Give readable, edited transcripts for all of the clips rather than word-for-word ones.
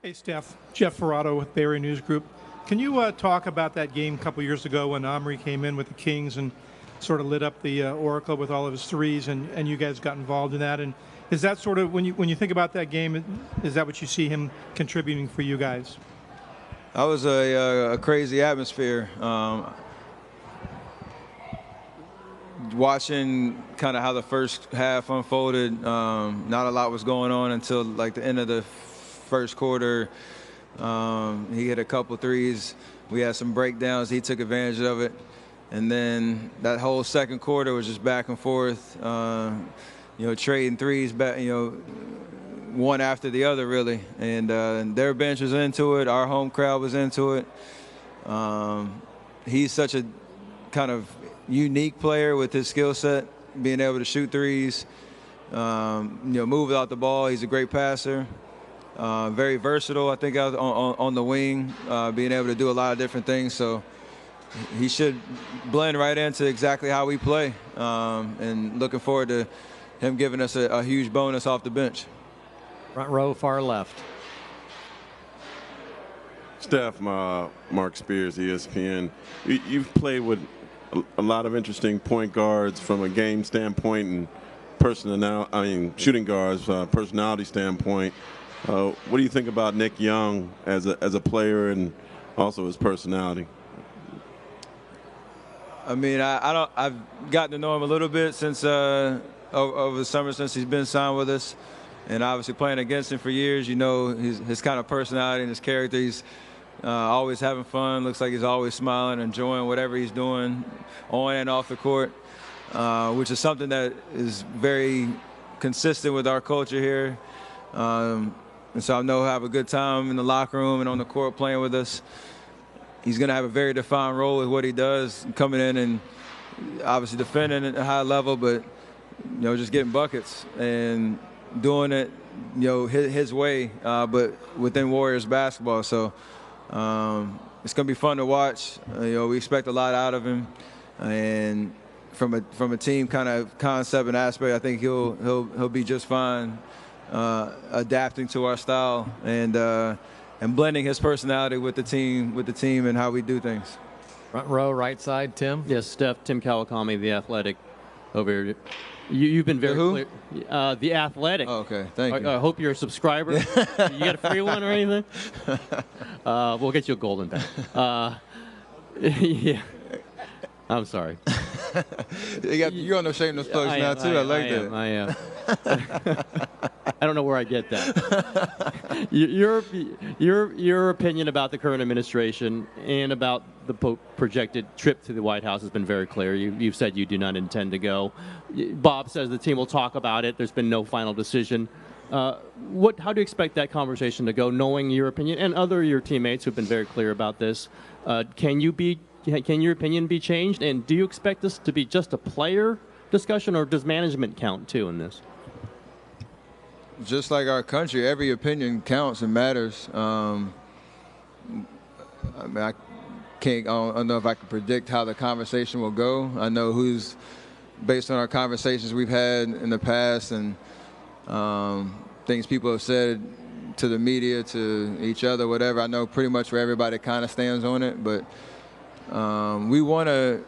Hey, Steph. Jeff Ferrato with Bay Area News Group. Can you talk about that game a couple years ago when Omri came in with the Kings and sort of lit up the Oracle with all of his threes, and you guys got involved in that? And is that sort of, when you think about that game, is that what you see him contributing for you guys? That was a crazy atmosphere. Watching kind of how the first half unfolded, not a lot was going on until like the end of the first quarter. He hit a couple threes. We had some breakdowns. He took advantage of it. And then that whole second quarter was just back and forth, trading threes, back, one after the other, really. And their bench was into it. Our home crowd was into it. He's such a kind of unique player with his skill set, being able to shoot threes, move without the ball. He's a great passer. Very versatile, I think, on the wing, being able to do a lot of different things. So he should blend right into exactly how we play, and looking forward to him giving us a huge bonus off the bench. Front row, far left. Steph, Mark Spears, ESPN. You've played with a lot of interesting point guards from a game standpoint and shooting guards, personality standpoint. What do you think about Nick Young as a player and also his personality? I mean, I've gotten to know him a little bit since over the summer since he's been signed with us, and obviously playing against him for years. His kind of personality and his character. He's always having fun. Looks like he's always smiling, enjoying whatever he's doing on and off the court, which is something that is very consistent with our culture here. And so I know he'll have a good time in the locker room and on the court playing with us. He's going to have a very defined role with what he does, coming in and obviously defending at a high level, but just getting buckets and doing it, his way, but within Warriors basketball. So it's going to be fun to watch. We expect a lot out of him, and from a team kind of concept and aspect, I think he'll be just fine, adapting to our style and blending his personality with the team and how we do things. Front row, right side, Tim. Yes, Steph. Tim Kawakami, The Athletic, over here. You've been very clear. The Athletic. Oh, okay, thank you. I hope you're a subscriber. You got a free one or anything? We'll get you a golden pen. Yeah. I'm sorry. You're on the Shameless Plugs now, too. I like that. I am. I don't know where I get that. Your opinion about the current administration and about the projected trip to the White House has been very clear. You've said you do not intend to go. Bob says the team will talk about it. There's been no final decision. How do you expect that conversation to go, knowing your opinion and your teammates who've been very clear about this? Can your opinion be changed? And do you expect this to be just a player discussion, or does management count too in this? Just like our country, every opinion counts and matters. I don't know if I can predict how the conversation will go. I know based on our conversations we've had in the past and things people have said to the media, to each other, whatever. I know pretty much where everybody kind of stands on it, but we want to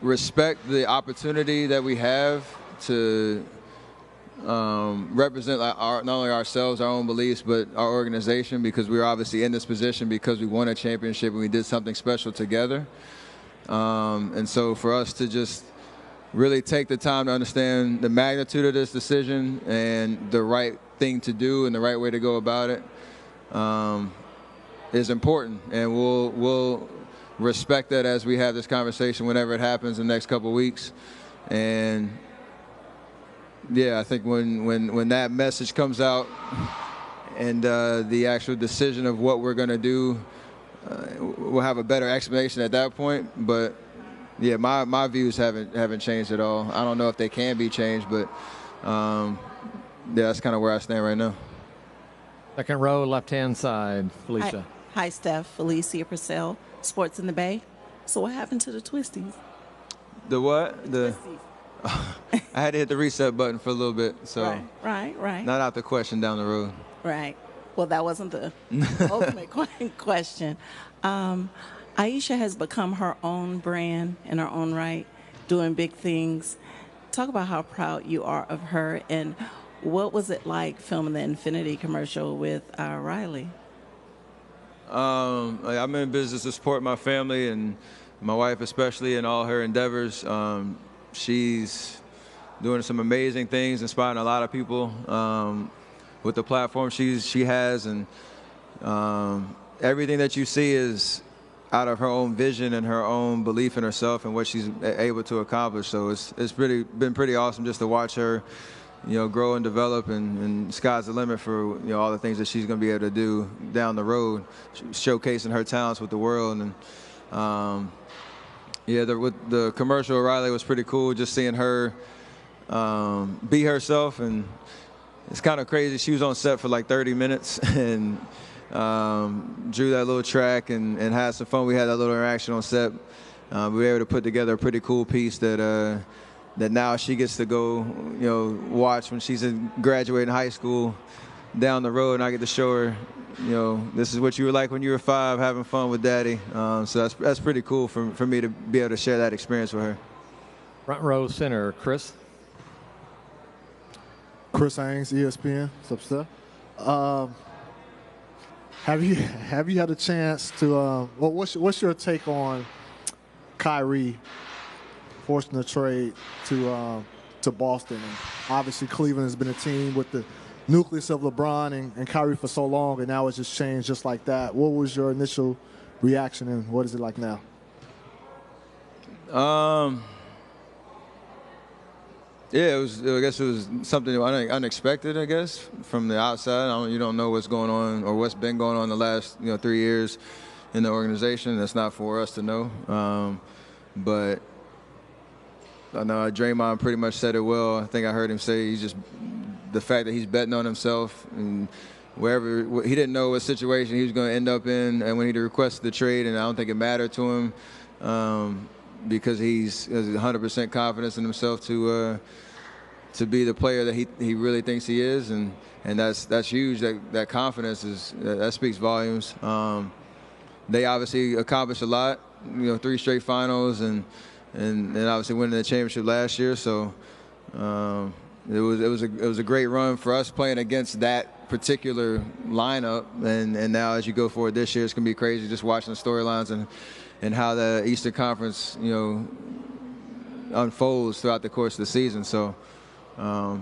respect the opportunity that we have to represent not only ourselves, our own beliefs, but our organization, because we were obviously in this position because we won a championship and we did something special together. And so for us to just really take the time to understand the magnitude of this decision and the right thing to do and the right way to go about it is important. And we'll respect that as we have this conversation whenever it happens in the next couple of weeks. And yeah, I think when that message comes out and the actual decision of what we're going to do, we'll have a better explanation at that point. But yeah, my views haven't changed at all. I don't know if they can be changed, but yeah, that's kind of where I stand right now. Second row, left-hand side, Felicia. Hi, Steph. Felicia Purcell, Sports in the Bay. So what happened to the Twisties? The what? The Twisties. I had to hit the reset button for a little bit, so Right. not out the question down the road. Right. Well, that wasn't the ultimate question. Aisha has become her own brand in her own right, doing big things. Talk about how proud you are of her, and what was it like filming the Infinity commercial with Riley? I'm in business to support my family and my wife especially in all her endeavors. She's doing some amazing things, inspiring a lot of people with the platform she has, and everything that you see is out of her own vision and her own belief in herself and what she's able to accomplish. So it's been pretty awesome just to watch her, grow and develop, and sky's the limit for all the things that she's going to be able to do down the road, showcasing her talents with the world. And with the commercial with Riley was pretty cool, just seeing her be herself. And it's kind of crazy. She was on set for like 30 minutes and drew that little track and had some fun. We had that little interaction on set. We were able to put together a pretty cool piece that now she gets to go, watch when she's graduating high school down the road, and I get to show her, this is what you were like when you were 5, having fun with Daddy. So that's pretty cool for me to be able to share that experience with her. Front row center, Chris. Chris Haynes, ESPN. What's up, Steph? Have you had a chance to? What's your take on Kyrie forcing the trade to Boston? And obviously, Cleveland has been a team with the nucleus of LeBron and Kyrie for so long, and now it's just changed just like that. What was your initial reaction, and what is it like now? Yeah, I guess it was something unexpected, I guess, from the outside. You don't know what's going on or what's been going on the last 3 years in the organization. That's not for us to know. But I know Draymond pretty much said it well. I think I heard him say the fact that he's betting on himself and wherever he didn't know what situation he was going to end up in, and when he requested the trade, and I don't think it mattered to him because he has 100% confidence in himself to be the player that he really thinks he is, and that's huge. That confidence that speaks volumes. They obviously accomplished a lot, 3 straight finals, and obviously winning the championship last year. So it was a great run for us playing against that particular lineup, and now as you go forward this year, it's gonna be crazy just watching the storylines and how the Eastern Conference unfolds throughout the course of the season. So I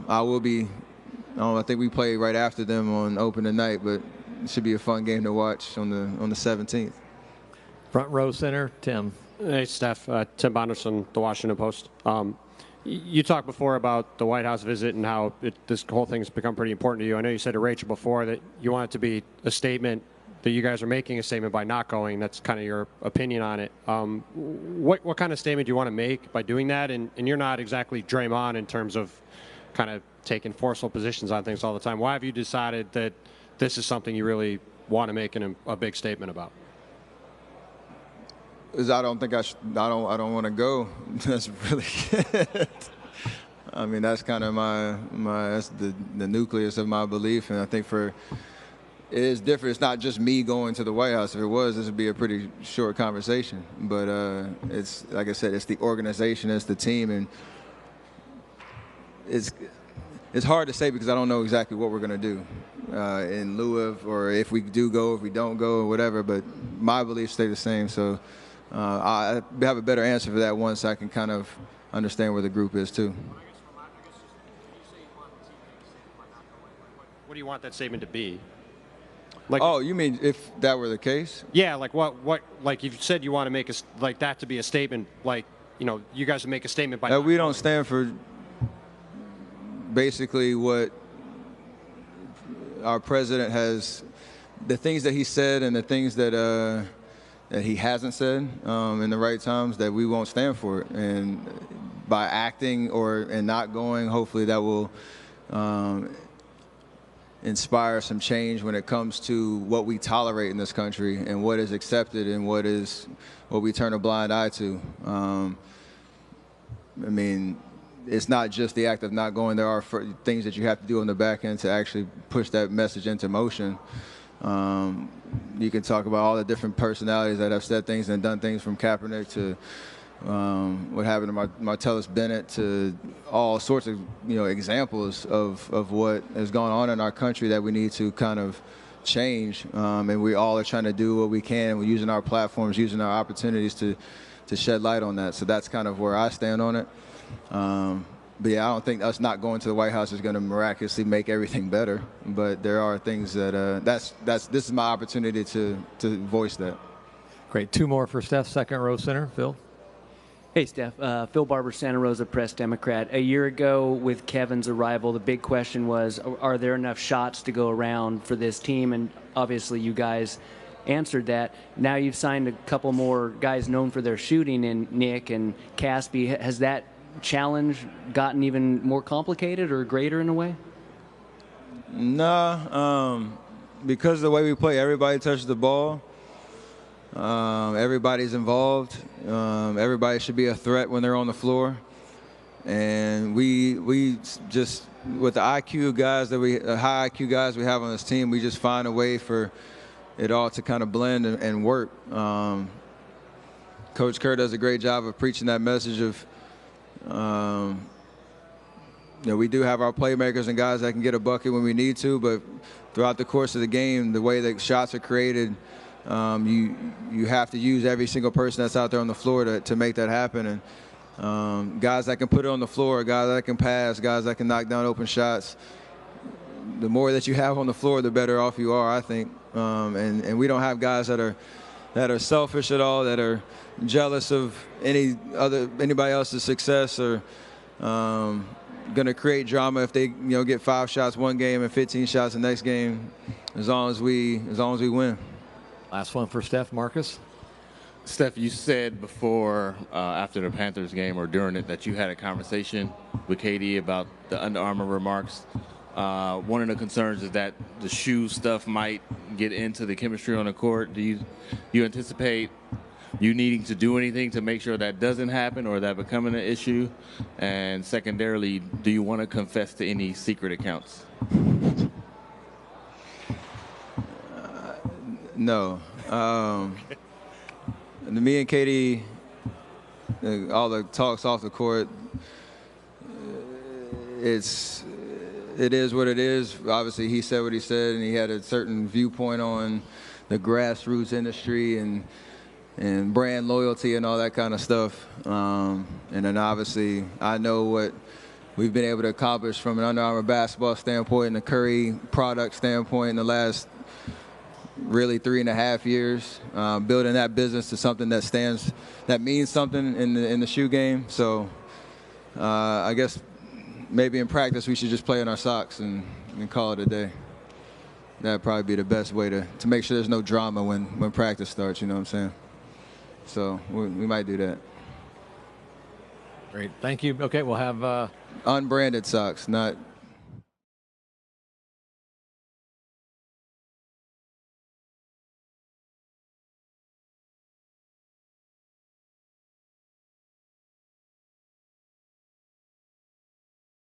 think we play right after them on opening night, but it should be a fun game to watch on the 17th. Front row center, Tim. Hey, Steph. Tim Bonderson, The Washington Post. You talked before about the White House visit and how this whole thing's become pretty important to you. I know you said to Rachel before that you want it to be a statement, that you guys are making a statement by not going. That's kind of your opinion on it. What kind of statement do you want to make by doing that? And you're not exactly Draymond in terms of kind of taking forceful positions on things all the time. Why have you decided that this is something you really want to make a big statement about? Is I don't think I don't want to go. That's really it. I mean, that's kind of that's the nucleus of my belief, and I think it is different. It's not just me going to the White House. If it was, this would be a pretty short conversation. But it's like I said, it's the organization, it's the team, and it's hard to say because I don't know exactly what we're going to do in lieu of, or if we do go, if we don't go, or whatever. But my beliefs stay the same. So I have a better answer for that once I can kind of understand where the group is too. What do you want that statement to be? Oh, you mean if that were the case? Yeah, like what like you said you want to make that to be a statement, like, you guys would make a statement by we don't stand for basically what our president has, the things that he said and the things that he hasn't said in the right times, that we won't stand for it. And by acting and not going, hopefully that will inspire some change when it comes to what we tolerate in this country and what is accepted and what we turn a blind eye to. I mean, it's not just the act of not going. There are things that you have to do on the back end to actually push that message into motion. You can talk about all the different personalities that have said things and done things, from Kaepernick to what happened to Martellus Bennett, to all sorts of examples of what is going on in our country that we need to kind of change. And we all are trying to do what we can. We're using our platforms, using our opportunities to shed light on that. So that's kind of where I stand on it. But yeah, I don't think us not going to the White House is going to miraculously make everything better. But there are things that this is my opportunity to voice that. Great. 2 more for Steph, second row center. Phil. Hey, Steph. Phil Barber, Santa Rosa Press Democrat. A year ago, with Kevin's arrival, the big question was, are there enough shots to go around for this team? And obviously, you guys answered that. Now you've signed a couple more guys known for their shooting in Nick and Caspi. Has that challenge gotten even more complicated or greater in a way? Nah, because of the way we play, everybody touches the ball. Everybody's involved. Everybody should be a threat when they're on the floor. And we just, with the IQ guys the high IQ guys we have on this team, we just find a way for it all to kind of blend and work. Coach Kerr does a great job of preaching that message of, we do have our playmakers and guys that can get a bucket when we need to, but throughout the course of the game, the way that shots are created, you have to use every single person that's out there on the floor to make that happen. And guys that can put it on the floor, guys that can pass, guys that can knock down open shots, the more that you have on the floor, the better off you are, I think. And we don't have guys that are selfish at all, that are jealous of anybody else's success, or going to create drama if they get 5 shots one game and 15 shots the next game, as long as we win. Last one for Steph. Marcus. Steph, you said before, after the Panthers game or during it, that you had a conversation with KD about the Under Armour remarks. One of the concerns is that the shoe stuff might get into the chemistry on the court. Do you anticipate you needing to do anything to make sure that doesn't happen or that becoming an issue? And secondarily, do you want to confess to any secret accounts? No. Me and Katie, all the talks off the court, it is what it is. Obviously, he said what he said, and he had a certain viewpoint on the grassroots industry and brand loyalty and all that kind of stuff. And then obviously, I know what we've been able to accomplish from an Under Armour basketball standpoint and the Curry product standpoint in the last really 3.5 years, building that business to something that means something in the shoe game. So I guess maybe in practice we should just play in our socks and call it a day. That'd probably be the best way to make sure there's no drama when practice starts, you know what I'm saying? So we might do that. Great. Thank you. Okay, we'll have unbranded socks, not